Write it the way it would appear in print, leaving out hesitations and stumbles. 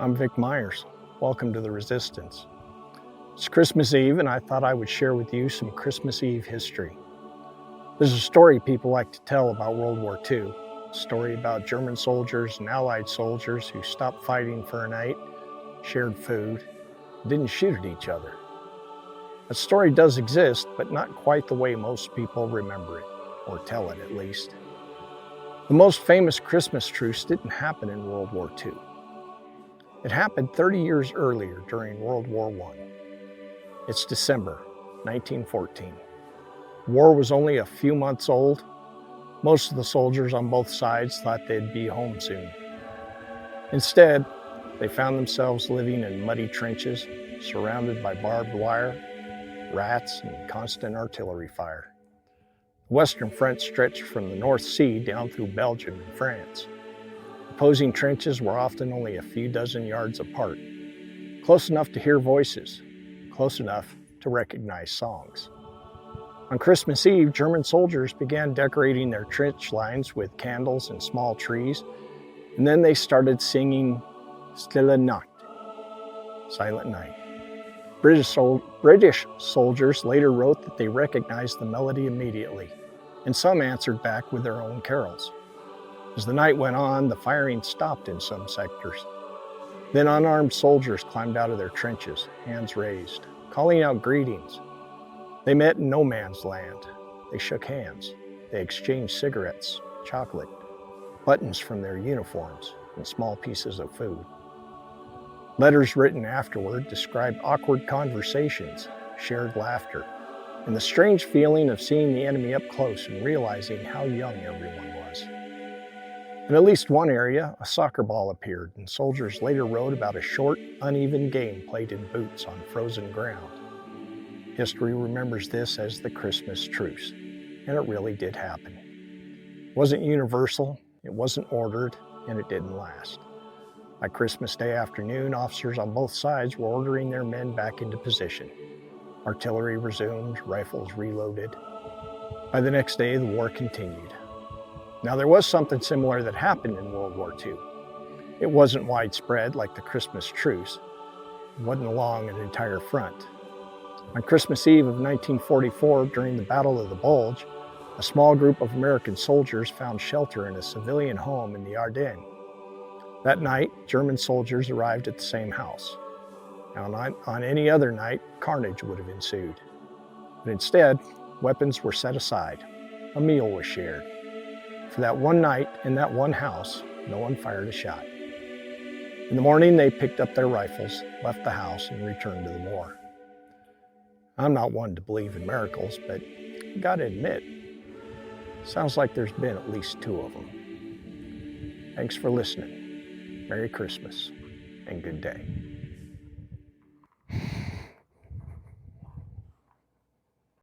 I'm Vic Myers. Welcome to The Resistance. It's Christmas Eve, and I thought I would share with you some Christmas Eve history. There's a story people like to tell about World War II, a story about German soldiers and Allied soldiers who stopped fighting for a night, shared food, and didn't shoot at each other. That story does exist, but not quite the way most people remember it, or tell it at least. The most famous Christmas truce didn't happen in World War II. It happened 30 years earlier during World War I. It's December 1914. War was only a few months old. Most of the soldiers on both sides thought they'd be home soon. Instead, they found themselves living in muddy trenches, surrounded by barbed wire, rats, and constant artillery fire. The Western Front stretched from the North Sea down through Belgium and France. Opposing trenches were often only a few dozen yards apart, close enough to hear voices, close enough to recognize songs. On Christmas Eve, German soldiers began decorating their trench lines with candles and small trees, and then they started singing Stille Nacht, Silent Night. British soldiers later wrote that they recognized the melody immediately, and some answered back with their own carols. As the night went on, the firing stopped in some sectors. Then unarmed soldiers climbed out of their trenches, hands raised, calling out greetings. They met in no man's land. They shook hands. They exchanged cigarettes, chocolate, buttons from their uniforms, and small pieces of food. Letters written afterward described awkward conversations, shared laughter, and the strange feeling of seeing the enemy up close and realizing how young everyone was. In at least one area, a soccer ball appeared, and soldiers later wrote about a short, uneven game played in boots on frozen ground. History remembers this as the Christmas truce, and it really did happen. It wasn't universal, it wasn't ordered, and it didn't last. By Christmas Day afternoon, officers on both sides were ordering their men back into position. Artillery resumed, rifles reloaded. By the next day, the war continued. Now, there was something similar that happened in World War II. It wasn't widespread like the Christmas truce. It wasn't along an entire front. On Christmas Eve of 1944, during the Battle of the Bulge, a small group of American soldiers found shelter in a civilian home in the Ardennes. That night, German soldiers arrived at the same house. Now, on any other night, carnage would have ensued. But instead, weapons were set aside. A meal was shared. For that one night, in that one house, no one fired a shot. In the morning, they picked up their rifles, left the house, and returned to the war. I'm not one to believe in miracles, but I gotta admit, sounds like there's been at least two of them. Thanks for listening. Merry Christmas and good day.